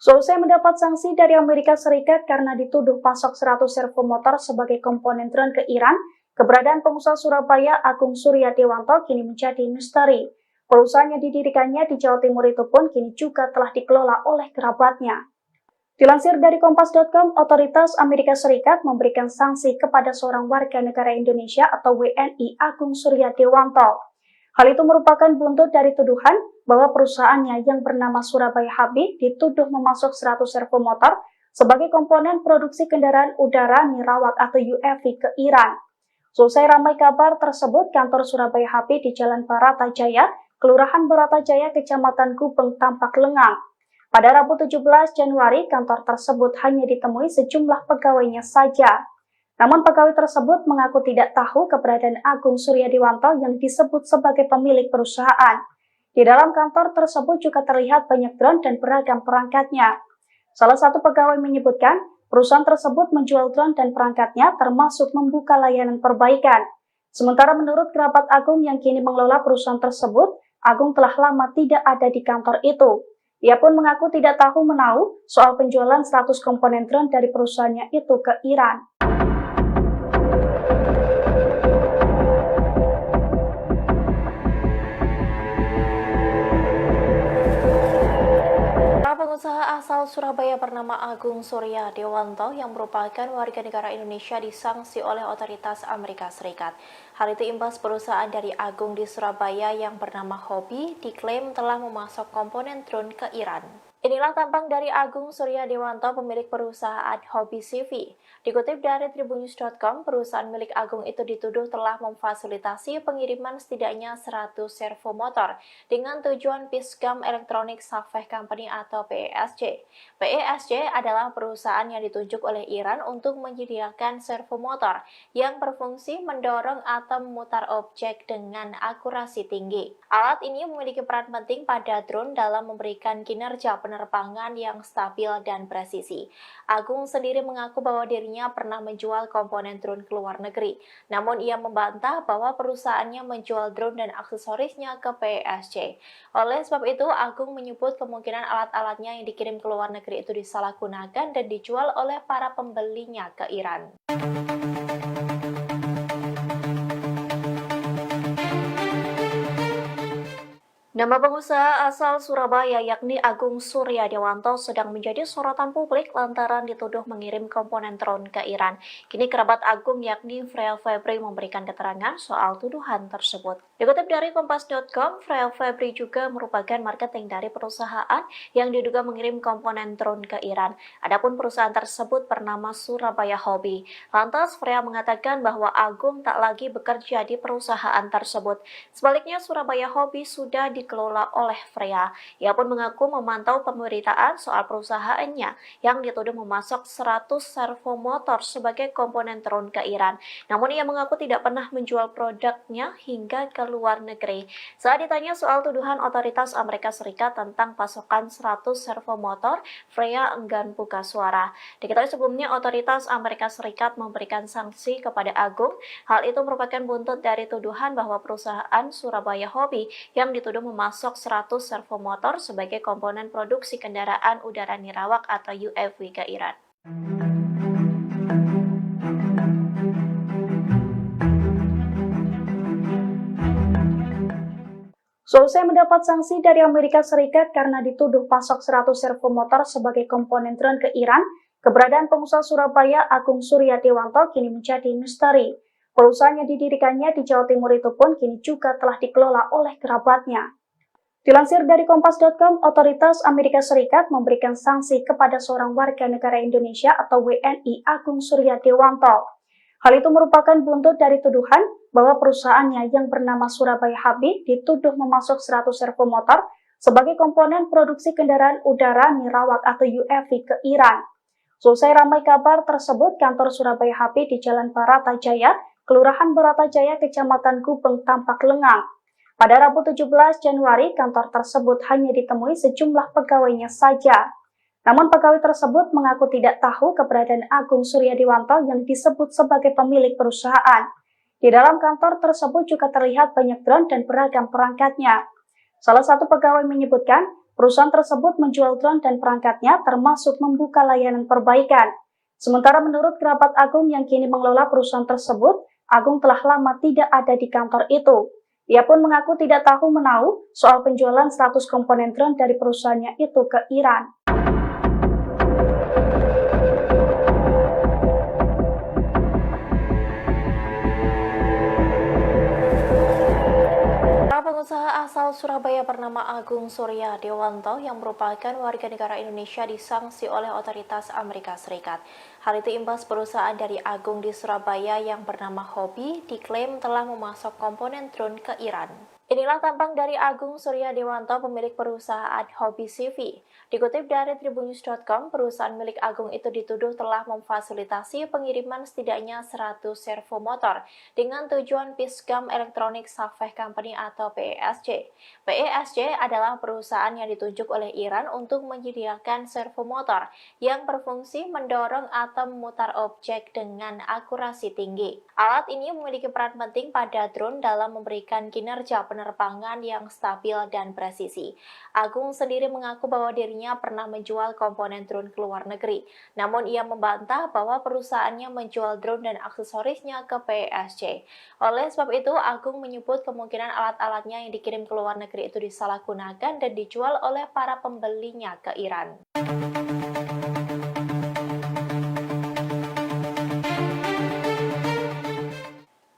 Selesai mendapat sanksi dari Amerika Serikat karena dituduh pasok 100 servo motor sebagai komponen drone ke Iran, keberadaan pengusaha Surabaya Agung Suryadewanto kini menjadi misteri. Perusahaan yang didirikannya di Jawa Timur itu pun kini juga telah dikelola oleh kerabatnya. Dilansir dari Kompas.com, otoritas Amerika Serikat memberikan sanksi kepada seorang warga negara Indonesia atau WNI Agung Suryadewanto. Hal itu merupakan buntut dari tuduhan bahwa perusahaannya yang bernama Surabaya Habib dituduh memasok 100 servo motor sebagai komponen produksi kendaraan udara nirawak atau UAV ke Iran. Selesai ramai kabar tersebut, kantor Surabaya Habib di Jalan Baratajaya, Kelurahan Baratajaya, Kecamatan Gubeng tampak lengang. Pada Rabu 17 Januari, kantor tersebut hanya ditemui sejumlah pegawainya saja. Namun pegawai tersebut mengaku tidak tahu keberadaan Agung Suryadewanto yang disebut sebagai pemilik perusahaan. Di dalam kantor tersebut juga terlihat banyak drone dan beragam perangkatnya. Salah satu pegawai menyebutkan, perusahaan tersebut menjual drone dan perangkatnya termasuk membuka layanan perbaikan. Sementara menurut kerabat Agung yang kini mengelola perusahaan tersebut, Agung telah lama tidak ada di kantor itu. Ia pun mengaku tidak tahu menahu soal penjualan 100 komponen drone dari perusahaannya itu ke Iran. Pengusaha asal Surabaya bernama Agung Suryadewanto yang merupakan warga negara Indonesia disanksi oleh otoritas Amerika Serikat. Hal itu imbas perusahaan dari Agung di Surabaya yang bernama Hobby diklaim telah memasok komponen drone ke Iran. Inilah tampang dari Agung Suryadewanto, pemilik perusahaan Hobby CV. Dikutip dari tribunnews.com, perusahaan milik Agung itu dituduh telah memfasilitasi pengiriman setidaknya 100 servo motor dengan tujuan Pisgam Electronic Safety Company atau PESC. PESC adalah perusahaan yang ditunjuk oleh Iran untuk menyediakan servo motor yang berfungsi mendorong atau memutar objek dengan akurasi tinggi. Alat ini memiliki peran penting pada drone dalam memberikan kinerja penerbangan yang stabil dan presisi. Agung sendiri mengaku bahwa dirinya pernah menjual komponen drone ke luar negeri. Namun ia membantah bahwa perusahaannya menjual drone dan aksesorisnya ke PESC. Oleh sebab itu, Agung menyebut kemungkinan alat-alatnya yang dikirim ke luar negeri itu disalahgunakan dan dijual oleh para pembelinya ke Iran. Nama pengusaha asal Surabaya yakni Agung Suryadewanto sedang menjadi sorotan publik lantaran dituduh mengirim komponen drone ke Iran. Kini kerabat Agung yakni Freya Febri memberikan keterangan soal tuduhan tersebut. Dikutip dari Kompas.com, Freya Febri juga merupakan marketing dari perusahaan yang diduga mengirim komponen drone ke Iran. Adapun perusahaan tersebut bernama Surabaya Hobby. Lantas Freya mengatakan bahwa Agung tak lagi bekerja di perusahaan tersebut. Sebaliknya Surabaya Hobby sudah dikelola oleh Freya. Ia pun mengaku memantau pemberitaan soal perusahaannya yang dituduh memasok 100 servo motor sebagai komponen drone ke Iran. Namun ia mengaku tidak pernah menjual produknya hingga ke luar negeri. Saat ditanya soal tuduhan otoritas Amerika Serikat tentang pasokan 100 servo motor, Freya enggan buka suara. Diketahui sebelumnya otoritas Amerika Serikat memberikan sanksi kepada Agung. Hal itu merupakan buntut dari tuduhan bahwa perusahaan Surabaya Hobby yang dituduh memasok 100 servo motor sebagai komponen produksi kendaraan udara nirawak atau UAV ke Iran. Selesai mendapat sanksi dari Amerika Serikat karena dituduh pasok 100 servo motor sebagai komponen drone ke Iran, keberadaan pengusaha Surabaya Agung Suryadewanto kini menjadi misteri. Perusahaan yang didirikannya di Jawa Timur itu pun kini juga telah dikelola oleh kerabatnya. Dilansir dari Kompas.com, otoritas Amerika Serikat memberikan sanksi kepada seorang warga negara Indonesia atau WNI Agung Suryadewanto. Hal itu merupakan buntut dari tuduhan bahwa perusahaannya yang bernama Surabaya Habib dituduh memasok 100 servo motor sebagai komponen produksi kendaraan udara nirawak atau UAV ke Iran. Selesai ramai kabar tersebut, kantor Surabaya Habib di Jalan Baratajaya, Kelurahan Baratajaya, Kecamatan Gubeng tampak lengang. Pada Rabu 17 Januari, kantor tersebut hanya ditemui sejumlah pegawainya saja. Namun pegawai tersebut mengaku tidak tahu keberadaan Agung Suryadewanto yang disebut sebagai pemilik perusahaan. Di dalam kantor tersebut juga terlihat banyak drone dan beragam perangkatnya. Salah satu pegawai menyebutkan, Perusahaan tersebut menjual drone dan perangkatnya termasuk membuka layanan perbaikan. Sementara menurut kerabat Agung yang kini mengelola perusahaan tersebut, Agung telah lama tidak ada di kantor itu. Ia pun mengaku tidak tahu menahu soal penjualan 100 komponen drone dari perusahaannya itu ke Iran. Pengusaha asal Surabaya bernama Agung Surya Dewanto yang merupakan warga negara Indonesia disanksi oleh otoritas Amerika Serikat. Hal itu imbas perusahaan dari Agung di Surabaya yang bernama Hobby diklaim telah memasok komponen drone ke Iran. Inilah tampang dari Agung Surya Dewanto, pemilik perusahaan Hobby CV. Dikutip dari tribunnews.com, perusahaan milik Agung itu dituduh telah memfasilitasi pengiriman setidaknya 100 servo motor dengan tujuan Pisgam Electronic Safeh Company atau PESC. PESC adalah perusahaan yang ditunjuk oleh Iran untuk menyediakan servo motor yang berfungsi mendorong atau memutar objek dengan akurasi tinggi. Alat ini memiliki peran penting pada drone dalam memberikan kinerja penerbangan yang stabil dan presisi. Agung sendiri mengaku bahwa dirinya pernah menjual komponen drone ke luar negeri. Namun ia membantah bahwa perusahaannya menjual drone dan aksesorisnya ke PESC. Oleh sebab itu, Agung menyebut kemungkinan alat-alatnya yang dikirim ke luar negeri itu disalahgunakan dan dijual oleh para pembelinya ke Iran.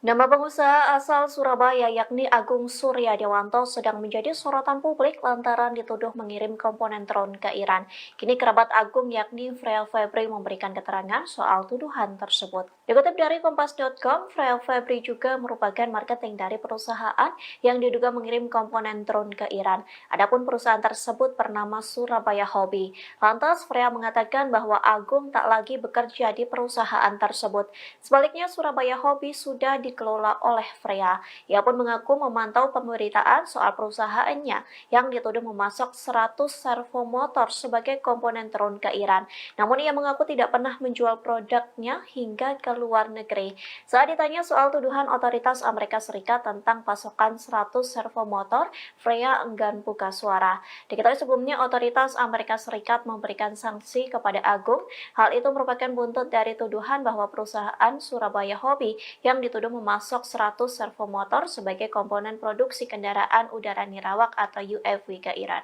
Nama pengusaha asal Surabaya yakni Agung Surya Dewanto sedang menjadi sorotan publik lantaran dituduh mengirim komponen drone ke Iran. Kini kerabat Agung yakni Freya Febri memberikan keterangan soal tuduhan tersebut. Dikutip dari Kompas.com, Freya Febri juga merupakan marketing dari perusahaan yang diduga mengirim komponen drone ke Iran. Adapun perusahaan tersebut bernama Surabaya Hobby. Lantas Freya mengatakan bahwa Agung tak lagi bekerja di perusahaan tersebut. Sebaliknya Surabaya Hobby sudah dikelola oleh Freya. Ia pun mengaku memantau pemberitaan soal perusahaannya yang dituduh memasok 100 servo motor sebagai komponen drone ke Iran. Namun ia mengaku tidak pernah menjual produknya hingga ke luar negeri. Saat ditanya soal tuduhan otoritas Amerika Serikat tentang pasokan 100 servo motor, Freya enggan buka suara. Diketahui sebelumnya otoritas Amerika Serikat memberikan sanksi kepada Agung. Hal itu merupakan buntut dari tuduhan bahwa perusahaan Surabaya Hobby yang dituduh memasok 100 servo motor sebagai komponen produksi kendaraan udara nirawak atau UAV ke Iran.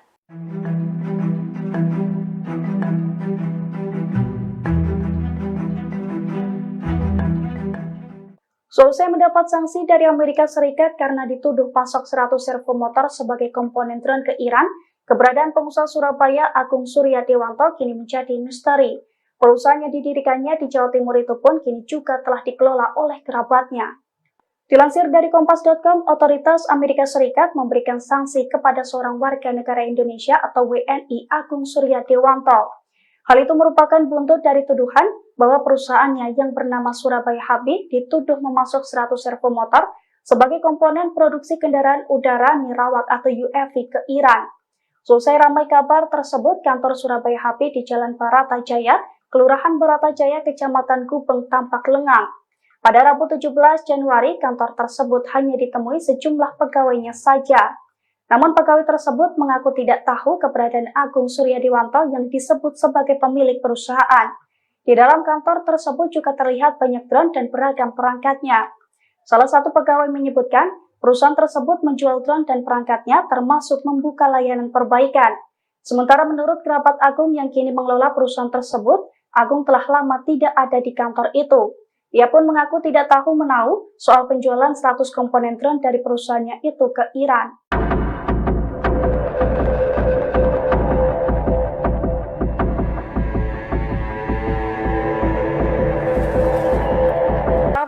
Selesai mendapat sanksi dari Amerika Serikat karena dituduh pasok 100 servo motor sebagai komponen drone ke Iran, keberadaan pengusaha Surabaya Agung Surya Dewanto kini menjadi misteri. Perusahaan yang didirikannya di Jawa Timur itu pun kini juga telah dikelola oleh kerabatnya. Dilansir dari Kompas.com, otoritas Amerika Serikat memberikan sanksi kepada seorang warga negara Indonesia atau WNI Agung Surya Dewanto. Hal itu merupakan buntut dari tuduhan bahwa perusahaannya yang bernama Surabaya Hobby dituduh memasok 100 servo motor sebagai komponen produksi kendaraan udara nirawak atau UAV ke Iran. Selesai ramai kabar tersebut, kantor Surabaya Hobby di Jalan Baratajaya, Kelurahan Baratajaya, Kecamatan Gubeng tampak lengang. Pada Rabu 17 Januari, kantor tersebut hanya ditemui sejumlah pegawainya saja. Namun pegawai tersebut mengaku tidak tahu keberadaan Agung Surya Dewanto yang disebut sebagai pemilik perusahaan. Di dalam kantor tersebut juga terlihat banyak drone dan beragam perangkatnya. Salah satu pegawai menyebutkan, perusahaan tersebut menjual drone dan perangkatnya termasuk membuka layanan perbaikan. Sementara menurut kerabat Agung yang kini mengelola perusahaan tersebut, Agung telah lama tidak ada di kantor itu. Ia pun mengaku tidak tahu menahu soal penjualan 100 komponen drone dari perusahaannya itu ke Iran.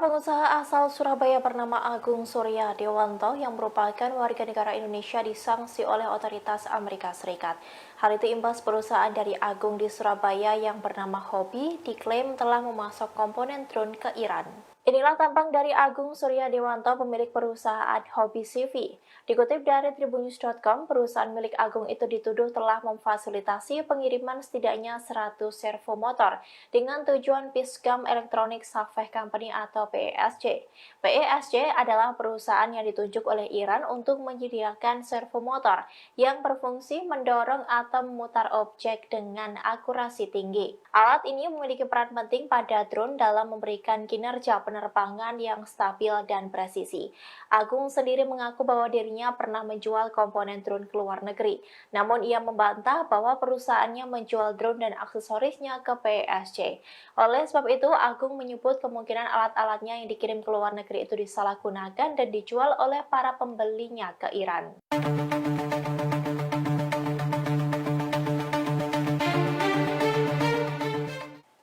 Pengusaha asal Surabaya bernama Agung Surya Dewanto yang merupakan warga negara Indonesia disanksi oleh otoritas Amerika Serikat. Hal itu imbas perusahaan dari Agung di Surabaya yang bernama Hobby diklaim telah memasok komponen drone ke Iran. Inilah tampang dari Agung Suryadewanto, pemilik perusahaan Hobi CV. Dikutip dari tribunnews.com, perusahaan milik Agung itu dituduh telah memfasilitasi pengiriman setidaknya 100 servo motor dengan tujuan Pisgam Electronic Safeh Company atau PESC. PESC adalah perusahaan yang ditunjuk oleh Iran untuk menyediakan servo motor yang berfungsi mendorong atau memutar objek dengan akurasi tinggi. Alat ini memiliki peran penting pada drone dalam memberikan kinerja penerbangan yang stabil dan presisi. Agung sendiri mengaku bahwa dirinya pernah menjual komponen drone ke luar negeri. Namun ia membantah bahwa perusahaannya menjual drone dan aksesorisnya ke PESC. Oleh sebab itu, Agung menyebut kemungkinan alat-alatnya yang dikirim ke luar negeri itu disalahgunakan dan dijual oleh para pembelinya ke Iran.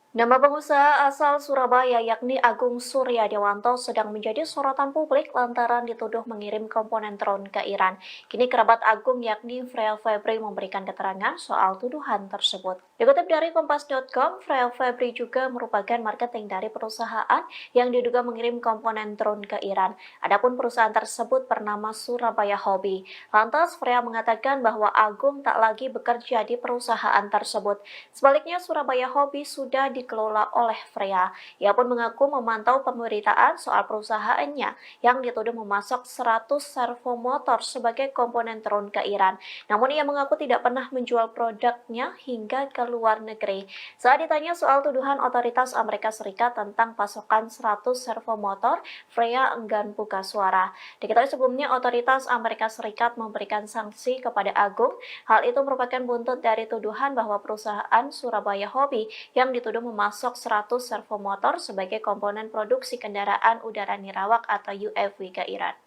Nama pengusaha asal Surabaya yakni Agung Suryadewanto sedang menjadi sorotan publik lantaran dituduh mengirim komponen drone ke Iran. Kini kerabat Agung yakni Freya Febri memberikan keterangan soal tuduhan tersebut. Dikutip dari Kompas.com, Freya Febri juga merupakan marketing dari perusahaan yang diduga mengirim komponen drone ke Iran. Adapun perusahaan tersebut bernama Surabaya Hobi. Lantas Freya mengatakan bahwa Agung tak lagi bekerja di perusahaan tersebut. Sebaliknya Surabaya Hobi sudah dikelola oleh Freya. Ia pun mengaku memantau pemberitaan soal perusahaannya yang dituduh memasok 100 servo motor sebagai komponen drone ke Iran. Namun ia mengaku tidak pernah menjual produknya hingga ke luar negeri. Saat ditanya soal tuduhan otoritas Amerika Serikat tentang pasokan 100 servo motor, Freya enggan buka suara. Diketahui sebelumnya otoritas Amerika Serikat memberikan sanksi kepada Agung. Hal itu merupakan buntut dari tuduhan bahwa perusahaan Surabaya Hobi yang dituduh memasok 100 servo motor sebagai komponen produksi kendaraan udara nirawak atau UAV ke Iran.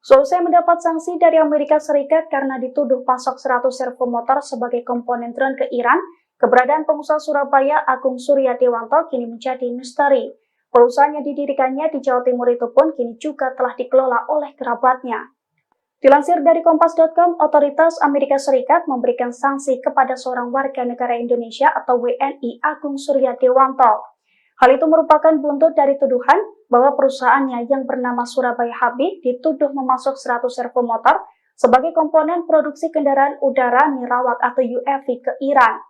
Selesai mendapat sanksi dari Amerika Serikat karena dituduh pasok 100 servo motor sebagai komponen drone ke Iran, keberadaan pengusaha Surabaya Agung Suryadewanto kini menjadi misteri. Perusahaan yang didirikannya di Jawa Timur itu pun kini juga telah dikelola oleh kerabatnya. Dilansir dari Kompas.com, otoritas Amerika Serikat memberikan sanksi kepada seorang warga negara Indonesia atau WNI Agung Suryadewanto. Hal itu merupakan buntut dari tuduhan bahwa perusahaannya yang bernama Surabaya Hobi dituduh memasok 100 servo motor sebagai komponen produksi kendaraan udara nirawak atau UAV ke Iran.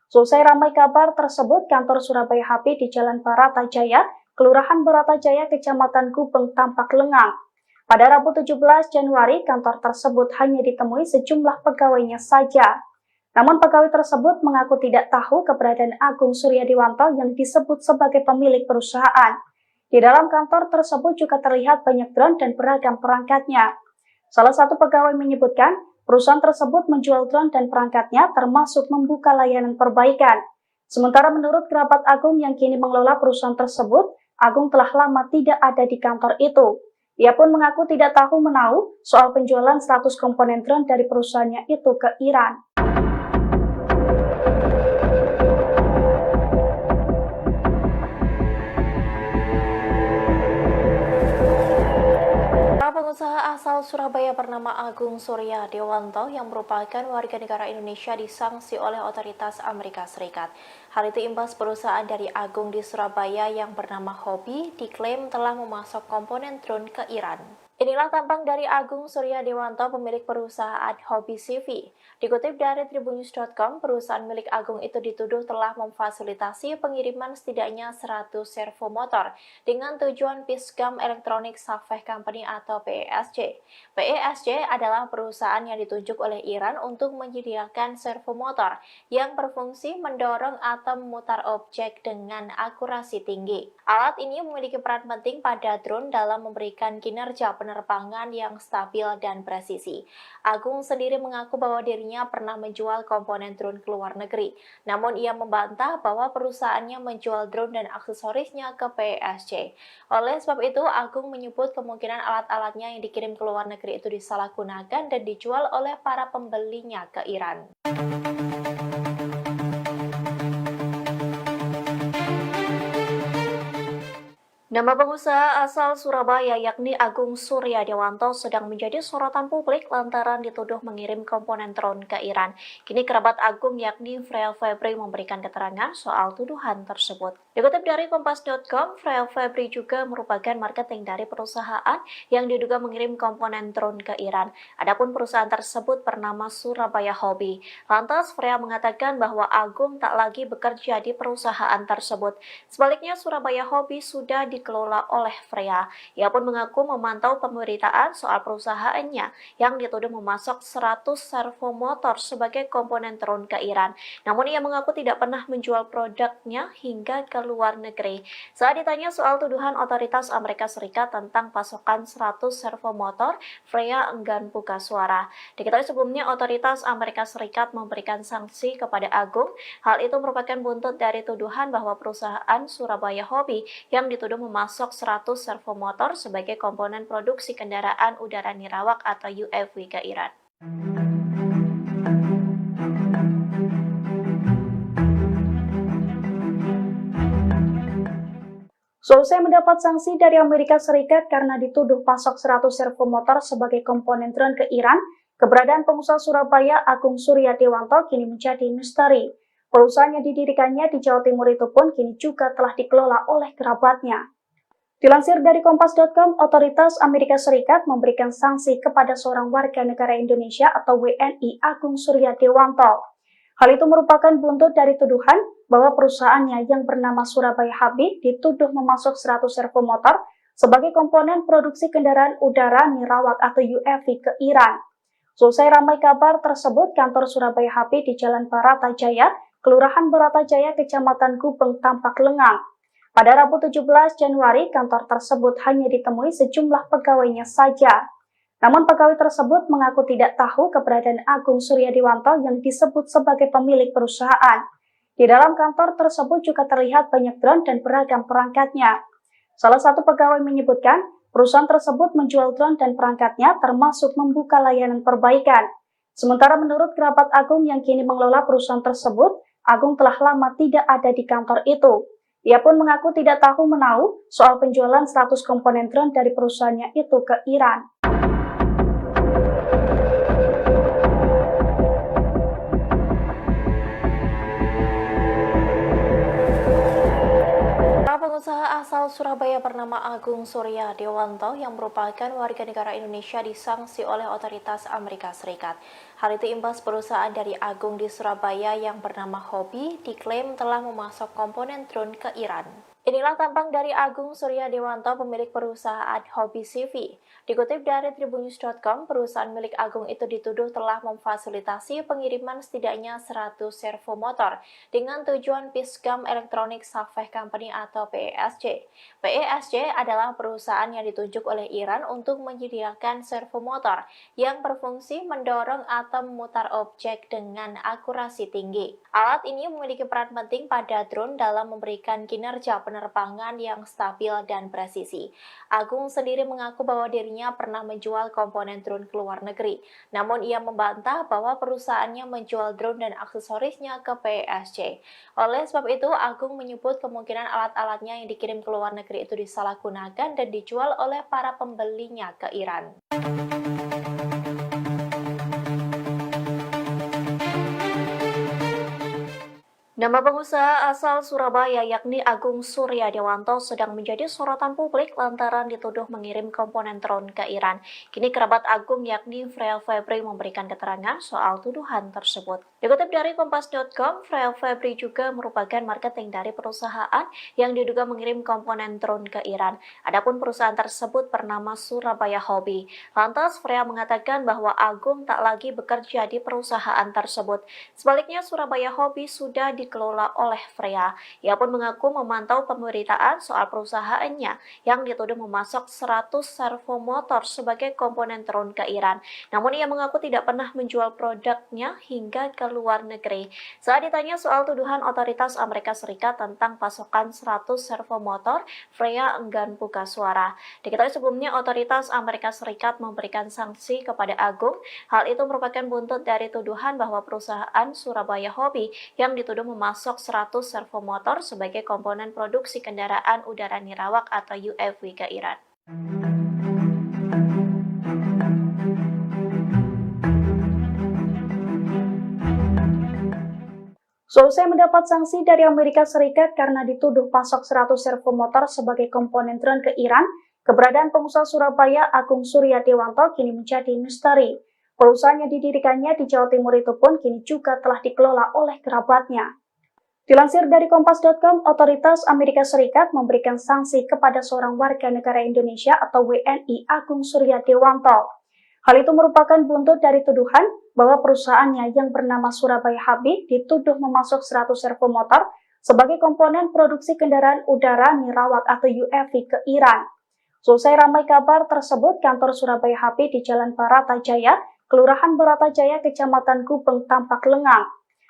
Selesai ramai kabar tersebut, kantor Surabaya Hobi di Jalan Baratajaya, Kelurahan Baratajaya, Kecamatan Gubeng tampak lengang. Pada Rabu 17 Januari, kantor tersebut hanya ditemui sejumlah pegawainya saja. Namun pegawai tersebut mengaku tidak tahu keberadaan Agung Suryadewanto yang disebut sebagai pemilik perusahaan. Di dalam kantor tersebut juga terlihat banyak drone dan beragam perangkatnya. Salah satu pegawai menyebutkan, perusahaan tersebut menjual drone dan perangkatnya termasuk membuka layanan perbaikan. Sementara menurut kerabat Agung yang kini mengelola perusahaan tersebut, Agung telah lama tidak ada di kantor itu. Ia pun mengaku tidak tahu menahu soal penjualan 100 komponen drone dari perusahaannya itu ke Iran. Pengusaha asal Surabaya bernama Agung Suryadewanto yang merupakan warga negara Indonesia disanksi oleh otoritas Amerika Serikat. Hal itu imbas perusahaan dari Agung di Surabaya yang bernama Hobi diklaim telah memasok komponen drone ke Iran. Inilah tampang dari Agung Suryadewanto, pemilik perusahaan Hobi CV. Dikutip dari tribunnews.com, perusahaan milik Agung itu dituduh telah memfasilitasi pengiriman setidaknya 100 servo motor dengan tujuan Pisgam Electronic Safeh Company atau PESC. PESC adalah perusahaan yang ditunjuk oleh Iran untuk menyediakan servo motor yang berfungsi mendorong atau memutar objek dengan akurasi tinggi. Alat ini memiliki peran penting pada drone dalam memberikan kinerja penerbangan yang stabil dan presisi. Agung sendiri mengaku bahwa dirinya pernah menjual komponen drone ke luar negeri. Namun ia membantah bahwa perusahaannya menjual drone dan aksesorisnya ke PESC. Oleh sebab itu, Agung menyebut kemungkinan alat-alatnya yang dikirim ke luar negeri itu disalahgunakan dan dijual oleh para pembelinya ke Iran. Nama pengusaha asal Surabaya yakni Agung Suryadiwanto sedang menjadi sorotan publik lantaran dituduh mengirim komponen drone ke Iran. Kini kerabat Agung yakni Freya Febri memberikan keterangan soal tuduhan tersebut. Dikutip dari Kompas.com, Freya Febri juga merupakan marketing dari perusahaan yang diduga mengirim komponen drone ke Iran. Adapun perusahaan tersebut bernama Surabaya Hobby. Lantas Freya mengatakan bahwa Agung tak lagi bekerja di perusahaan tersebut. Sebaliknya Surabaya Hobby sudah dikelola oleh Freya. Ia pun mengaku memantau pemberitaan soal perusahaannya yang dituduh memasok 100 servo motor sebagai komponen drone ke Iran. Namun ia mengaku tidak pernah menjual produknya hingga ke luar negeri. Saat ditanya soal tuduhan otoritas Amerika Serikat tentang pasokan 100 servo motor, Freya enggan buka suara. Diketahui sebelumnya otoritas Amerika Serikat memberikan sanksi kepada Agung. Hal itu merupakan buntut dari tuduhan bahwa perusahaan Surabaya Hobby yang dituduh memasok 100 servo motor sebagai komponen produksi kendaraan udara nirawak atau UAV ke Iran. Selesai mendapat sanksi dari Amerika Serikat karena dituduh pasok 100 servo motor sebagai komponen drone ke Iran, keberadaan pengusaha Surabaya Agung Suryadiwanto kini menjadi misteri. Perusahaan yang didirikannya di Jawa Timur itu pun kini juga telah dikelola oleh kerabatnya. Dilansir dari Kompas.com, otoritas Amerika Serikat memberikan sanksi kepada seorang warga negara Indonesia atau WNI Agung Suryadiwanto. Hal itu merupakan buntut dari tuduhan bahwa perusahaannya yang bernama Surabaya Hobby dituduh memasok 100 servo motor sebagai komponen produksi kendaraan udara nirawak atau UAV ke Iran. Selesai ramai kabar tersebut, kantor Surabaya Hobby di Jalan Baratajaya, Kelurahan Baratajaya, Kecamatan Gubeng, tampak lengang. Pada Rabu 17 Januari, kantor tersebut hanya ditemui sejumlah pegawainya saja. Namun pegawai tersebut mengaku tidak tahu keberadaan Agung Suryadiwanto yang disebut sebagai pemilik perusahaan. Di dalam kantor tersebut juga terlihat banyak drone dan beragam perangkatnya. Salah satu pegawai menyebutkan, perusahaan tersebut menjual drone dan perangkatnya termasuk membuka layanan perbaikan. Sementara menurut kerabat Agung yang kini mengelola perusahaan tersebut, Agung telah lama tidak ada di kantor itu. Ia pun mengaku tidak tahu menahu soal penjualan 100 komponen drone dari perusahaannya itu ke Iran. Pengusaha asal Surabaya bernama Agung Suryadiwanto yang merupakan warga negara Indonesia disanksi oleh otoritas Amerika Serikat. Hal itu imbas perusahaan dari Agung di Surabaya yang bernama Hobby diklaim telah memasok komponen drone ke Iran. Inilah tampang dari Agung Suryadiwanto, pemilik perusahaan Hobby CV. Dikutip dari Tribunnews.com, perusahaan milik Agung itu dituduh telah memfasilitasi pengiriman setidaknya 100 servo motor dengan tujuan Pisgam Electronic Safeh Company atau PESC. PESC adalah perusahaan yang ditunjuk oleh Iran untuk menyediakan servo motor yang berfungsi mendorong atau memutar objek dengan akurasi tinggi. Alat ini memiliki peran penting pada drone dalam memberikan kinerja penerbangan yang stabil dan presisi. Agung sendiri mengaku bahwa dirinya pernah menjual komponen drone ke luar negeri. Namun ia membantah bahwa perusahaannya menjual drone dan aksesorisnya ke PESC. Oleh sebab itu, Agung menyebut kemungkinan alat-alatnya yang dikirim ke luar negeri itu disalahgunakan dan dijual oleh para pembelinya ke Iran. Nama pengusaha asal Surabaya yakni Agung Suryadiwanto sedang menjadi sorotan publik lantaran dituduh mengirim komponen drone ke Iran. Kini kerabat Agung yakni Freya Febri memberikan keterangan soal tuduhan tersebut. Dikutip dari Kompas.com, Freya Febri juga merupakan marketing dari perusahaan yang diduga mengirim komponen drone ke Iran. Adapun perusahaan tersebut bernama Surabaya Hobby. Lantas Freya mengatakan bahwa Agung tak lagi bekerja di perusahaan tersebut. Sebaliknya Surabaya Hobby sudah dikelola oleh Freya. Ia pun mengaku memantau pemberitaan soal perusahaannya yang dituduh memasok 100 servo motor sebagai komponen drone ke Iran. Namun ia mengaku tidak pernah menjual produknya hingga ke luar negeri. Saat ditanya soal tuduhan otoritas Amerika Serikat tentang pasokan 100 servo motor, Freya enggan buka suara. Diketahui sebelumnya otoritas Amerika Serikat memberikan sanksi kepada Agung. Hal itu merupakan buntut dari tuduhan bahwa perusahaan Surabaya Hobby yang dituduh memasok 100 servo motor sebagai komponen produksi kendaraan udara nirawak atau UAV ke Iran. Selesai mendapat sanksi dari Amerika Serikat karena dituduh pasok 100 servo motor sebagai komponen drone ke Iran, keberadaan pengusaha Surabaya Agung Suryadewanto kini menjadi misteri. Perusahaan yang didirikannya di Jawa Timur itu pun kini juga telah dikelola oleh kerabatnya. Dilansir dari Kompas.com, otoritas Amerika Serikat memberikan sanksi kepada seorang warga negara Indonesia atau WNI Agung Suryadewanto. Hal itu merupakan buntut dari tuduhan bahwa perusahaannya yang bernama Surabaya Habib dituduh memasok 100 servo motor sebagai komponen produksi kendaraan udara nirawak atau UAV ke Iran. Selesai ramai kabar tersebut, kantor Surabaya Habib di Jalan Baratajaya, Kelurahan Baratajaya, Kecamatan Gubeng, tampak lengang.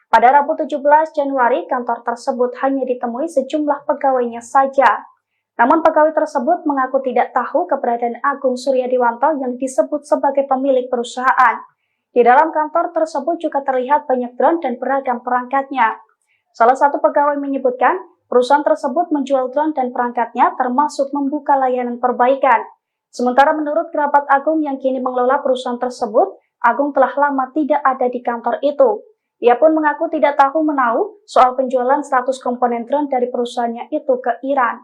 Pada Rabu 17 Januari, kantor tersebut hanya ditemui sejumlah pegawainya saja. Namun pegawai tersebut mengaku tidak tahu keberadaan Agung Suryadewanto yang disebut sebagai pemilik perusahaan. Di dalam kantor tersebut juga terlihat banyak drone dan beragam perangkatnya. Salah satu pegawai menyebutkan perusahaan tersebut menjual drone dan perangkatnya termasuk membuka layanan perbaikan. Sementara menurut kerabat Agung yang kini mengelola perusahaan tersebut, Agung telah lama tidak ada di kantor itu. Ia pun mengaku tidak tahu menahu soal penjualan 100 komponen drone dari perusahaannya itu ke Iran.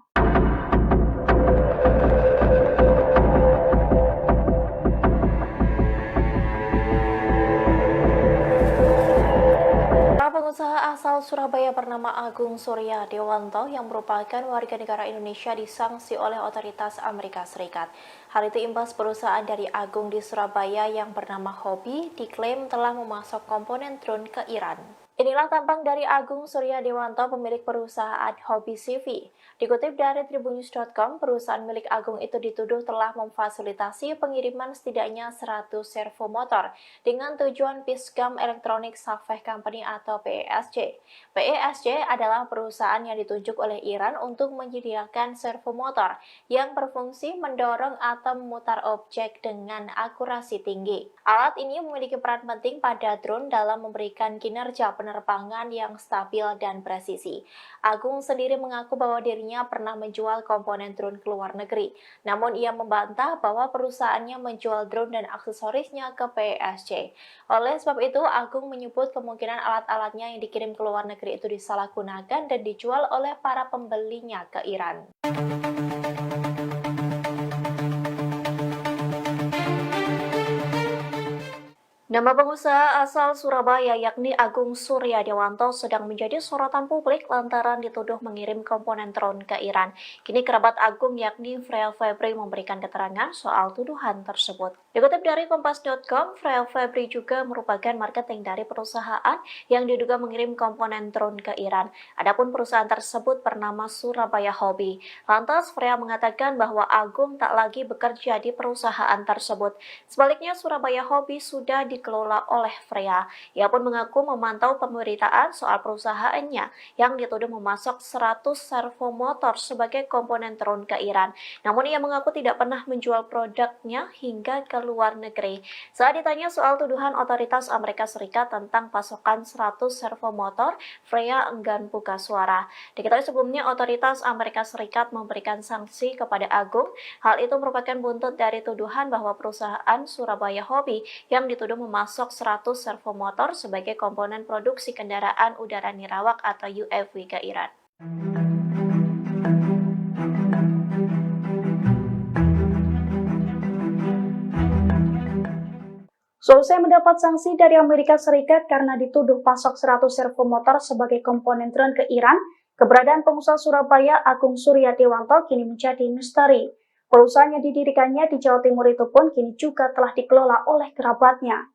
Pengusaha asal Surabaya bernama Agung Suryadewanto yang merupakan warga negara Indonesia disanksi oleh otoritas Amerika Serikat. Hal itu imbas perusahaan dari Agung di Surabaya yang bernama Hobby diklaim telah memasok komponen drone ke Iran. Inilah tampang dari Agung Suryadewanto, pemilik perusahaan Hobby CV. Dikutip dari tribunnews.com, perusahaan milik Agung itu dituduh telah memfasilitasi pengiriman setidaknya 100 servo motor dengan tujuan Pisgam Electronic Safeh Company atau PESC. PESC adalah perusahaan yang ditunjuk oleh Iran untuk menyediakan servo motor yang berfungsi mendorong atau memutar objek dengan akurasi tinggi. Alat ini memiliki peran penting pada drone dalam memberikan kinerja penerbangan yang stabil dan presisi. Agung sendiri mengaku bahwa dirinya pernah menjual komponen drone ke luar negeri. Namun ia membantah bahwa perusahaannya menjual drone dan aksesorisnya ke PESC. Oleh sebab itu, Agung menyebut kemungkinan alat-alatnya yang dikirim ke luar negeri itu disalahgunakan dan dijual oleh para pembelinya ke Iran. Nama pengusaha asal Surabaya yakni Agung Suryadewanto sedang menjadi sorotan publik lantaran dituduh mengirim komponen drone ke Iran. Kini kerabat Agung yakni Freya Febri memberikan keterangan soal tuduhan tersebut. Dikutip dari Kompas.com, Freya Febri juga merupakan marketing dari perusahaan yang diduga mengirim komponen drone ke Iran. Adapun perusahaan tersebut bernama Surabaya Hobby. Lantas Freya mengatakan bahwa Agung tak lagi bekerja di perusahaan tersebut. Sebaliknya Surabaya Hobby sudah dikelola oleh Freya. Ia pun mengaku memantau pemberitaan soal perusahaannya yang dituduh memasok 100 servo motor sebagai komponen drone ke Iran. Namun ia mengaku tidak pernah menjual produknya hingga ke luar negeri. Saat ditanya soal tuduhan otoritas Amerika Serikat tentang pasokan 100 servo motor, Freya enggan buka suara. Diketahui sebelumnya otoritas Amerika Serikat memberikan sanksi kepada Agung. Hal itu merupakan buntut dari tuduhan bahwa perusahaan Surabaya Hobby yang dituduh memasok 100 servo motor sebagai komponen produksi kendaraan udara nirawak atau UAV ke Iran. Selesai mendapat sanksi dari Amerika Serikat karena dituduh pasok 100 servo motor sebagai komponen drone ke Iran, keberadaan pengusaha Surabaya Agung Suryadewanto kini menjadi misteri. Perusahaan yang didirikannya di Jawa Timur itu pun kini juga telah dikelola oleh kerabatnya.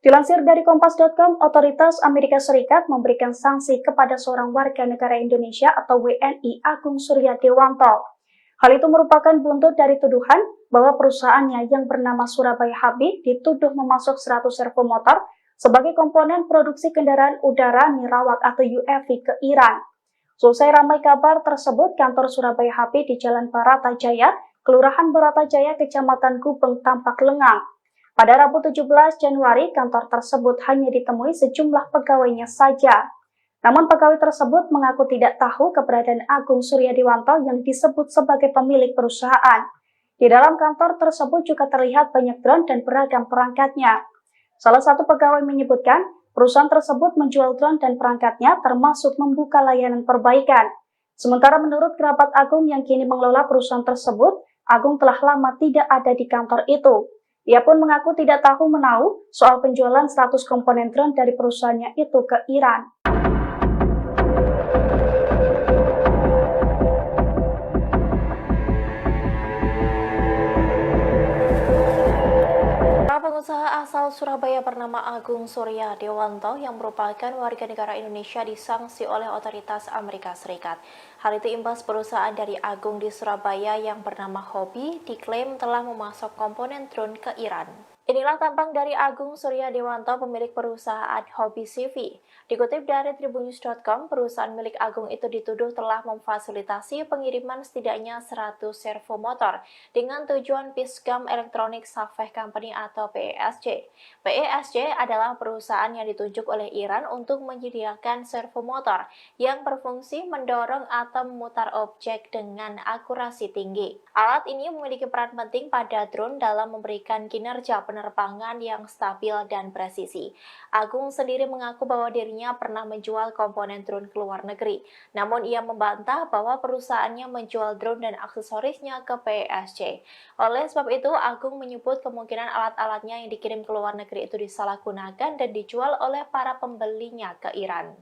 Dilansir dari Kompas.com, otoritas Amerika Serikat memberikan sanksi kepada seorang warga negara Indonesia atau WNI Agung Suryadewanto. Hal itu merupakan buntut dari tuduhan bahwa perusahaannya yang bernama Surabaya Habib dituduh memasok 100 servo motor sebagai komponen produksi kendaraan udara nirawak atau UAV ke Iran. Selesai ramai kabar tersebut, kantor Surabaya Habib di Jalan Baratajaya, Kelurahan Baratajaya, Kecamatan Gubeng tampak lengang. Pada Rabu 17 Januari, kantor tersebut hanya ditemui sejumlah pegawainya saja. Namun pegawai tersebut mengaku tidak tahu keberadaan Agung Suryadiwanto yang disebut sebagai pemilik perusahaan. Di dalam kantor tersebut juga terlihat banyak drone dan beragam perangkatnya. Salah satu pegawai menyebutkan, perusahaan tersebut menjual drone dan perangkatnya termasuk membuka layanan perbaikan. Sementara menurut kerabat Agung yang kini mengelola perusahaan tersebut, Agung telah lama tidak ada di kantor itu. Ia pun mengaku tidak tahu menahu soal penjualan 100 komponen drone dari perusahaannya itu ke Iran. Pengusaha asal Surabaya bernama Agung Suryadiwanto yang merupakan warga negara Indonesia disanksi oleh otoritas Amerika Serikat. Hal itu imbas perusahaan dari Agung di Surabaya yang bernama Hobby diklaim telah memasok komponen drone ke Iran. Inilah tampang dari Agung Suryadiwanto, pemilik perusahaan Hobby CV. Dikutip dari tribunnews.com, perusahaan milik Agung itu dituduh telah memfasilitasi pengiriman setidaknya 100 servo motor dengan tujuan Pisgam Electronic Safeh Company atau PESC. PESC adalah perusahaan yang ditunjuk oleh Iran untuk menyediakan servo motor yang berfungsi mendorong atau memutar objek dengan akurasi tinggi. Alat ini memiliki peran penting pada drone dalam memberikan kinerja penerbangan yang stabil dan presisi. Agung sendiri mengaku bahwa dirinya pernah menjual komponen drone ke luar negeri. Namun ia membantah bahwa perusahaannya menjual drone dan aksesorisnya ke PESC. Oleh sebab itu, Agung menyebut kemungkinan alat-alatnya yang dikirim ke luar negeri itu disalahgunakan dan dijual oleh para pembelinya ke Iran.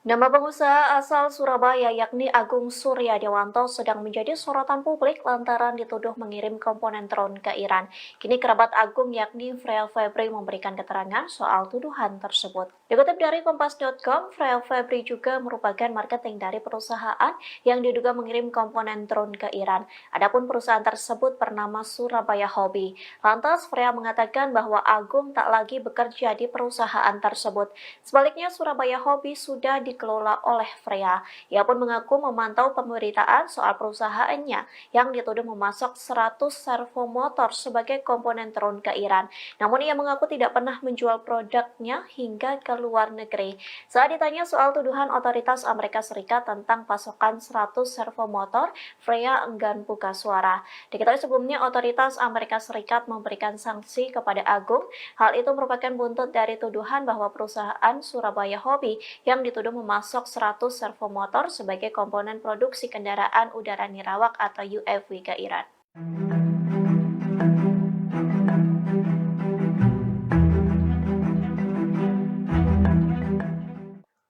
Nama pengusaha asal Surabaya yakni Agung Suryadiwanto sedang menjadi sorotan publik lantaran dituduh mengirim komponen drone ke Iran. Kini kerabat Agung yakni Freya Febri memberikan keterangan soal tuduhan tersebut. Dikutip dari Kompas.com, Freya Febri juga merupakan marketing dari perusahaan yang diduga mengirim komponen drone ke Iran. Adapun perusahaan tersebut bernama Surabaya Hobby. Lantas Freya mengatakan bahwa Agung tak lagi bekerja di perusahaan tersebut. Sebaliknya Surabaya Hobby sudah dikelola oleh Freya. Ia pun mengaku memantau pemberitaan soal perusahaannya yang dituduh memasok 100 servo motor sebagai komponen drone ke Iran. Namun ia mengaku tidak pernah menjual produknya hingga ke luar negeri. Saat ditanya soal tuduhan otoritas Amerika Serikat tentang pasokan 100 servo motor, Freya enggan buka suara. Diketahui sebelumnya otoritas Amerika Serikat memberikan sanksi kepada Agung. Hal itu merupakan buntut dari tuduhan bahwa perusahaan Surabaya Hobby yang dituduh memasok 100 servo motor sebagai komponen produksi kendaraan udara nirawak atau UAV ke Iran.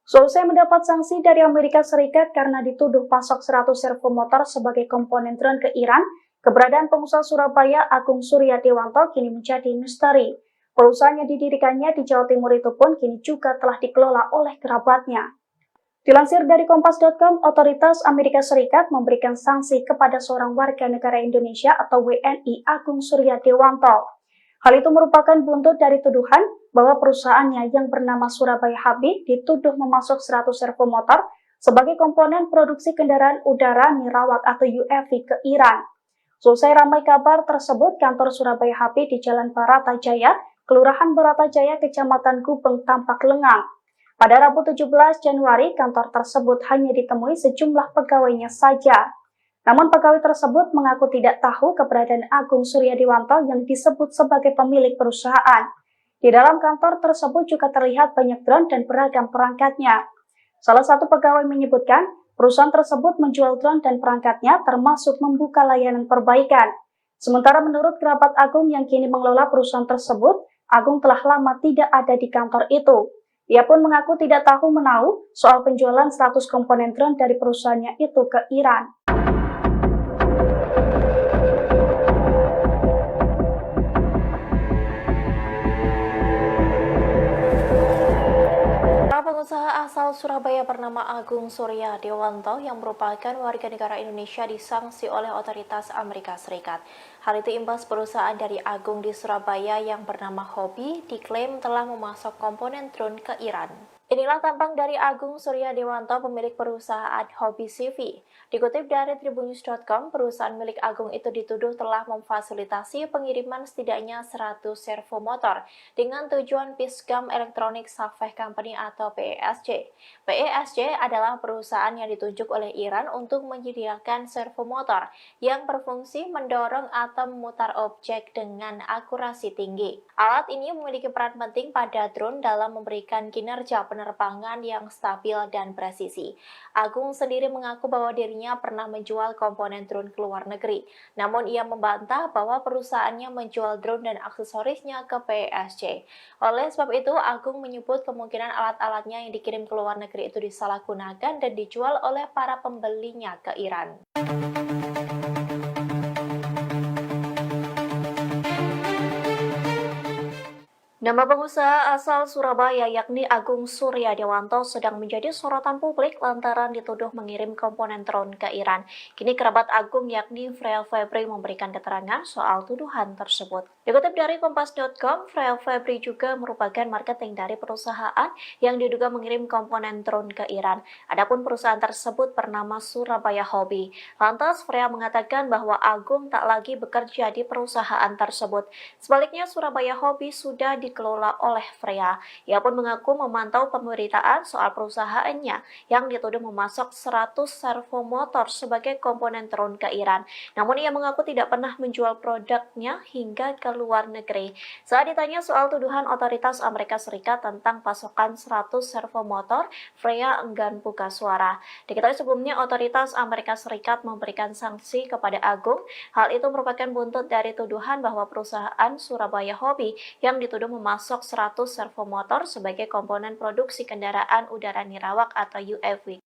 Selesai mendapat sanksi dari Amerika Serikat karena dituduh pasok 100 servo motor sebagai komponen drone ke Iran, keberadaan pengusaha Surabaya Agung Suryadiwanto kini menjadi misteri. Perusahaan yang didirikannya di Jawa Timur itu pun kini juga telah dikelola oleh kerabatnya. Dilansir dari Kompas.com, otoritas Amerika Serikat memberikan sanksi kepada seorang warga negara Indonesia atau WNI Agung Suryadiwanto. Hal itu merupakan buntut dari tuduhan bahwa perusahaannya yang bernama Surabaya Hobby dituduh memasok 100 servo motor sebagai komponen produksi kendaraan udara nirawak atau UAV ke Iran. Selesai ramai kabar tersebut, kantor Surabaya Hobby di Jalan Baratajaya, Kelurahan Baratajaya, Kecamatan Gubeng, tampak lengang. Pada Rabu 17 Januari, kantor tersebut hanya ditemui sejumlah pegawainya saja. Namun pegawai tersebut mengaku tidak tahu keberadaan Agung Suryadiwanto yang disebut sebagai pemilik perusahaan. Di dalam kantor tersebut juga terlihat banyak drone dan beragam perangkatnya. Salah satu pegawai menyebutkan, perusahaan tersebut menjual drone dan perangkatnya termasuk membuka layanan perbaikan. Sementara menurut kerabat Agung yang kini mengelola perusahaan tersebut, Agung telah lama tidak ada di kantor itu. Ia pun mengaku tidak tahu menahu soal penjualan 100 komponen drone dari perusahaannya itu ke Iran. Pengusaha asal Surabaya bernama Agung Suryadiwanto yang merupakan warga negara Indonesia disanksi oleh otoritas Amerika Serikat. Hal itu imbas perusahaan dari Agung di Surabaya yang bernama Hobby diklaim telah memasok komponen drone ke Iran. Inilah tampang dari Agung Suryadewanto, pemilik perusahaan Hobi CV. Dikutip dari tribunnews.com, perusahaan milik Agung itu dituduh telah memfasilitasi pengiriman setidaknya 100 servo motor dengan tujuan Piskam Electronic Safeh Company atau PESC. PESC adalah perusahaan yang ditunjuk oleh Iran untuk menyediakan servo motor yang berfungsi mendorong atau memutar objek dengan akurasi tinggi. Alat ini memiliki peran penting pada drone dalam memberikan kinerja penerbangan yang stabil dan presisi. Agung sendiri mengaku bahwa dirinya pernah menjual komponen drone ke luar negeri. Namun ia membantah bahwa perusahaannya menjual drone dan aksesorisnya ke PESC. Oleh sebab itu, Agung menyebut kemungkinan alat-alatnya yang dikirim ke luar negeri itu disalahgunakan dan dijual oleh para pembelinya ke Iran. Nama pengusaha asal Surabaya yakni Agung Suryadewanto sedang menjadi sorotan publik lantaran dituduh mengirim komponen drone ke Iran. Kini kerabat Agung yakni Freya Febri memberikan keterangan soal tuduhan tersebut. Dikutip dari Kompas.com, Freya Febri juga merupakan marketing dari perusahaan yang diduga mengirim komponen drone ke Iran. Adapun perusahaan tersebut bernama Surabaya Hobi. Lantas Freya mengatakan bahwa Agung tak lagi bekerja di perusahaan tersebut. Sebaliknya Surabaya Hobi sudah dikelola oleh Freya. Ia pun mengaku memantau pemberitaan soal perusahaannya yang dituduh memasok 100 servo motor sebagai komponen drone ke Iran. Namun ia mengaku tidak pernah menjual produknya hingga ke luar negeri. Saat ditanya soal tuduhan otoritas Amerika Serikat tentang pasokan 100 servo motor, Freya enggan buka suara. Diketahui sebelumnya otoritas Amerika Serikat memberikan sanksi kepada Agung. Hal itu merupakan buntut dari tuduhan bahwa perusahaan Surabaya Hobi yang dituduh memasok 100 servo motor sebagai komponen produksi kendaraan udara nirawak atau UAV.